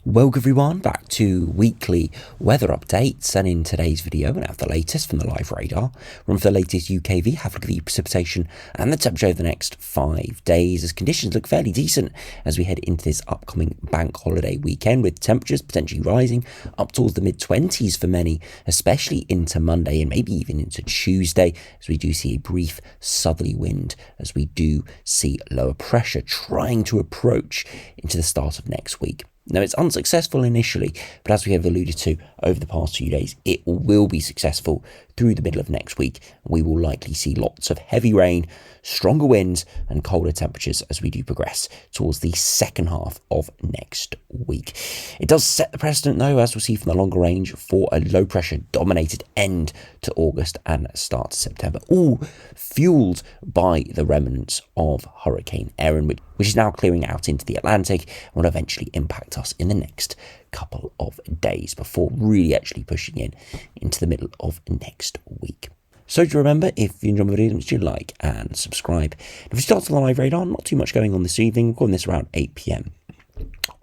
Welcome everyone back to weekly weather updates, and in today's video we have the latest from the live radar. Run for the latest UKV, have a look at the precipitation and the temperature over the next 5 days as conditions look fairly decent as we head into this upcoming bank holiday weekend, with temperatures potentially rising up towards the mid-20s for many, especially into Monday and maybe even into Tuesday, as we do see a brief southerly wind as we do see lower pressure trying to approach into the start of next week. Now, it's unsuccessful initially, but as we have alluded to over the past few days, it will be successful through the middle of next week. We will likely see lots of heavy rain, stronger winds and colder temperatures as we do progress towards the second half of next week. It does set the precedent, though, as we'll see from the longer range, for a low pressure dominated end to August and start to September, all fueled by the remnants of Hurricane Ciaran, which is now clearing out into the Atlantic and will eventually impact us in the next couple of days before really actually pushing into the middle of next week. So do remember, if you enjoy my videos, do like and subscribe. If we start on the live radar, not too much going on this evening. We're recording this around 8 PM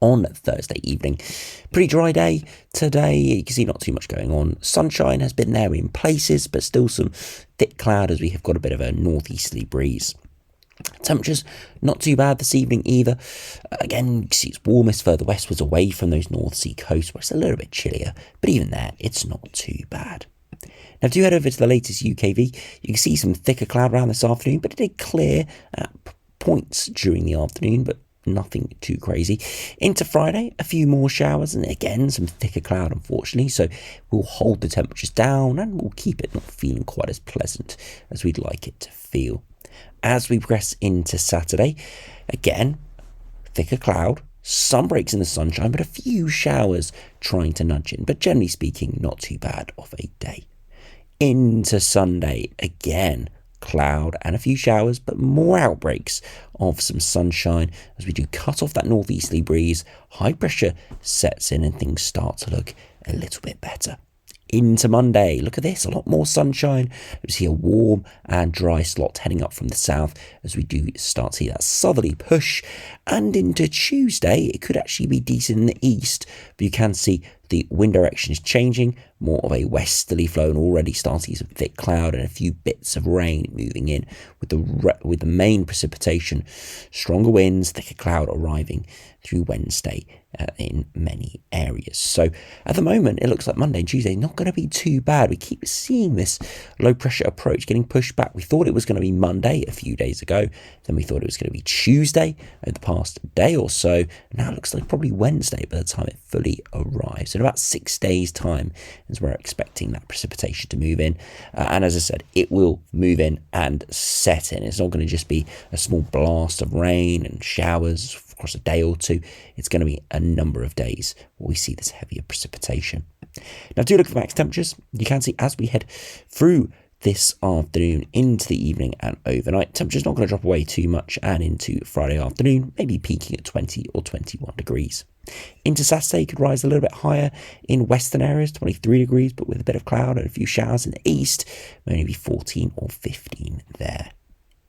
on Thursday evening. Pretty dry day today. You can see not too much going on. Sunshine has been there in places, but still some thick cloud as we have got a bit of a northeasterly breeze. Temperatures not too bad this evening either. Again, you can see it's warmest further westwards away from those North Sea coasts where it's a little bit chillier, but even there it's not too bad. Now, to head over to the latest UKV, you can see some thicker cloud around this afternoon, but it did clear at points during the afternoon, but nothing too crazy. Into Friday, a few more showers and again some thicker cloud, unfortunately, so we'll hold the temperatures down and we'll keep it not feeling quite as pleasant as we'd like it to feel. As we progress into Saturday, again, thicker cloud, some breaks in the sunshine, but a few showers trying to nudge in, but generally speaking, not too bad of a day. Into Sunday, again, cloud and a few showers, but more outbreaks of some sunshine as we do cut off that northeasterly breeze. High pressure sets in and things start to look a little bit better. Into Monday, look at this, a lot more sunshine. We see a warm and dry slot heading up from the south as we do start to see that southerly push. And into Tuesday, it could actually be decent in the east, but you can see the wind direction is changing, more of a westerly flow, and already starting some thick cloud and a few bits of rain moving in with the main precipitation, stronger winds, thicker cloud arriving through Wednesday in many areas. So at the moment, it looks like Monday and Tuesday not going to be too bad. We keep seeing this low pressure approach getting pushed back. We thought it was going to be Monday a few days ago, then we thought it was going to be Tuesday over the past day or so. Now it looks like probably Wednesday by the time it fully arrives. So in about 6 days time is where we're expecting that precipitation to move in, and as I said, it will move in and set in. It's not going to just be a small blast of rain and showers across a day or two. It's going to be a number of days where we see this heavier precipitation. Now, do look at the max temperatures. You can see as we head through this afternoon into the evening and overnight, temperature's not going to drop away too much, and into Friday afternoon, maybe peaking at 20 or 21 degrees. Into Saturday, could rise a little bit higher in western areas, 23 degrees, but with a bit of cloud and a few showers in the east, maybe 14 or 15 there.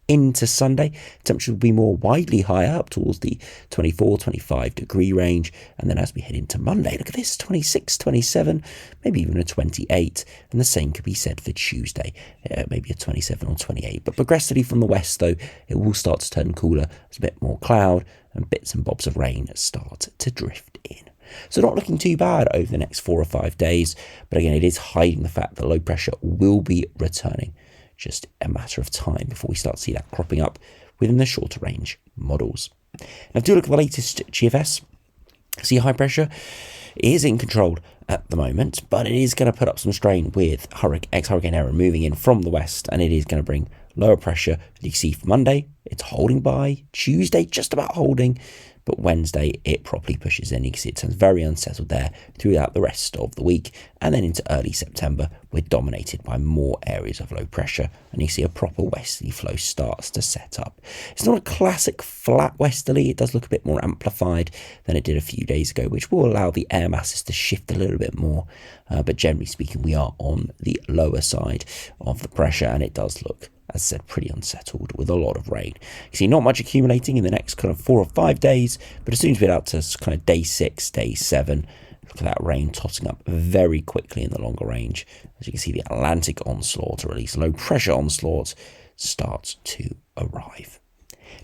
Into Sunday, temperature will be more widely higher, up towards the 24, 25 degree range. And then as we head into Monday, look at this, 26, 27, maybe even a 28. And the same could be said for Tuesday, maybe a 27 or 28. But progressively from the west, though, it will start to turn cooler. There's a bit more cloud and bits and bobs of rain start to drift in. So not looking too bad over the next 4 or 5 days. But again, it is hiding the fact that low pressure will be returning. Just a matter of time before we start to see that cropping up within the shorter range models. Now, do look at the latest GFS. See, high pressure is in control at the moment, but it is going to put up some strain with ex-Hurricane Ciaran moving in from the west, and it is going to bring lower pressure. You can see for Monday, it's holding by. Tuesday, just about holding. But Wednesday, it properly pushes in. You can see it turns very unsettled there throughout the rest of the week. And then into early September, we're dominated by more areas of low pressure. And you see a proper westerly flow starts to set up. It's not a classic flat westerly. It does look a bit more amplified than it did a few days ago, which will allow the air masses to shift a little bit more. But generally speaking, we are on the lower side of the pressure, and it does look as I said, pretty unsettled with a lot of rain. You see not much accumulating in the next kind of 4 or 5 days, but as soon as we get out to kind of day 6, day 7, look at that rain totting up very quickly in the longer range. As you can see, the Atlantic onslaught, or at least low pressure onslaught, starts to arrive.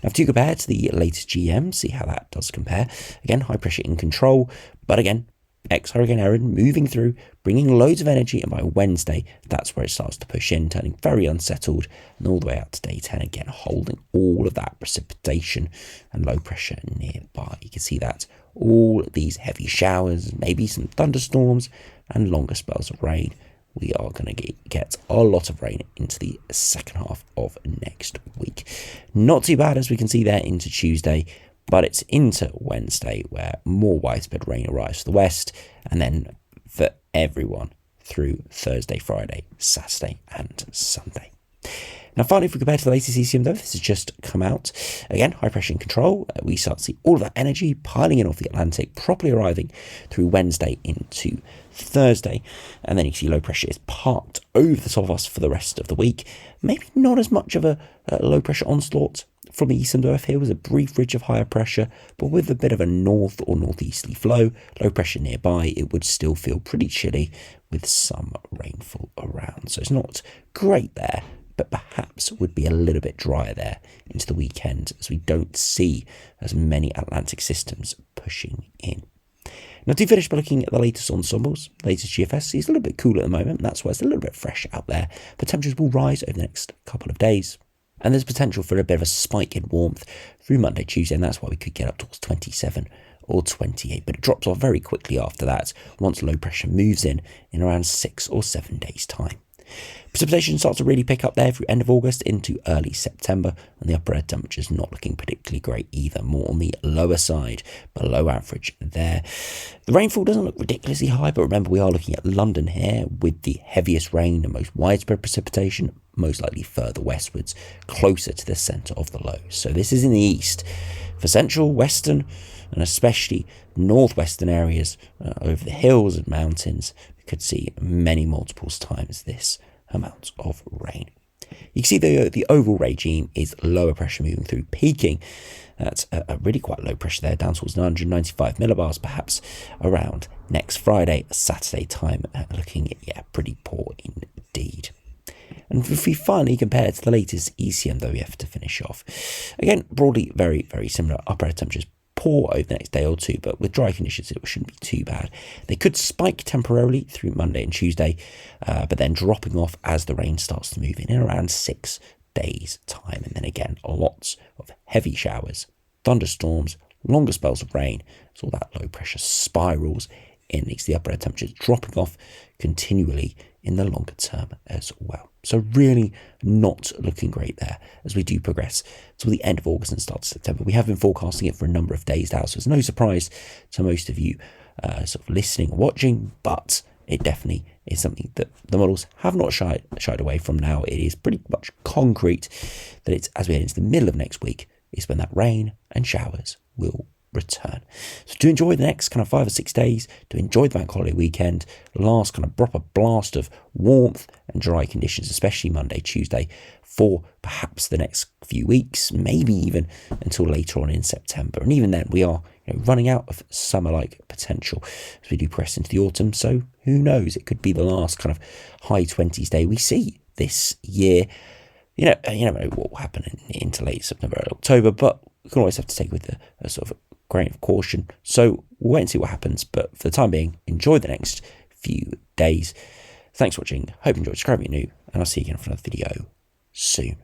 Now, to compare to the latest GM, see how that does compare. Again, high pressure in control, but again, ex-Hurricane Erin moving through, bringing loads of energy, and by Wednesday, that's where it starts to push in, turning very unsettled, and all the way out to day 10, again, holding all of that precipitation and low pressure nearby. You can see that all these heavy showers, maybe some thunderstorms, and longer spells of rain. We are going to get a lot of rain into the second half of next week. Not too bad, as we can see there, into Tuesday, but it's into Wednesday where more widespread rain arrives for the west, and then for everyone through Thursday, Friday, Saturday, and Sunday. Now, finally, if we compare to the latest ECM, though, this has just come out. Again, high pressure in control. We start to see all of that energy piling in off the Atlantic, properly arriving through Wednesday into Thursday. And then you can see low pressure is parked over the top of us for the rest of the week. Maybe not as much of a low pressure onslaught from the eastern OF here. Was a brief ridge of higher pressure, but with a bit of a north or northeasterly flow, low pressure nearby, it would still feel pretty chilly with some rainfall around. So it's not great there, but perhaps would be a little bit drier there into the weekend, as we don't see as many Atlantic systems pushing in. Now, to finish by looking at the latest ensembles, the latest GFS is a little bit cool at the moment, and that's why it's a little bit fresh out there, but temperatures will rise over the next couple of days. And there's potential for a bit of a spike in warmth through Monday, Tuesday, and that's why we could get up towards 27 or 28, but it drops off very quickly after that once low pressure moves in around 6 or 7 days' time. Precipitation starts to really pick up there through end of August into early September, and the upper air temperatures not looking particularly great either, more on the lower side, below average there. The rainfall doesn't look ridiculously high, but remember we are looking at London here with the heaviest rain and most widespread precipitation, most likely further westwards, closer to the centre of the low. So this is in the east. For central, western, and especially northwestern areas over the hills and mountains, we could see many multiples times this amount of rain. You can see the overall regime is lower pressure moving through, peaking at a really quite low pressure there, down towards 995 millibars, perhaps around next Friday, Saturday time, looking pretty poor indeed. And if we finally compare to the latest ECM, though, we have to finish off. Again, broadly very, very similar. Upper air temperatures poor over the next day or two, but with dry conditions it shouldn't be too bad. They could spike temporarily through Monday and Tuesday, but then dropping off as the rain starts to move in around 6 days' time. And then again, lots of heavy showers, thunderstorms, longer spells of rain, so all that low pressure spirals in, makes the upper air temperatures dropping off continually in the longer term as well. So really not looking great there as we do progress till the end of August and start of September. We have been forecasting it for a number of days now, so it's no surprise to most of you sort of listening or watching, but it definitely is something that the models have not shied away from now. It is pretty much concrete that it's, as we head into the middle of next week, is when that rain and showers will return. So to enjoy the next kind of 5 or 6 days, to enjoy the bank holiday weekend, last kind of proper blast of warmth and dry conditions, especially Monday, Tuesday, for perhaps the next few weeks, maybe even until later on in September. And even then, we are running out of summer-like potential as we do press into the autumn. So who knows? It could be the last kind of high 20s day we see this year. You never know what will happen into late September or October, but we can always have to take with a sort of grain of caution. So we'll wait and see what happens. But for the time being, enjoy the next few days. Thanks for watching. Hope you enjoyed. Subscribe if you're new, and I'll see you again for another video soon.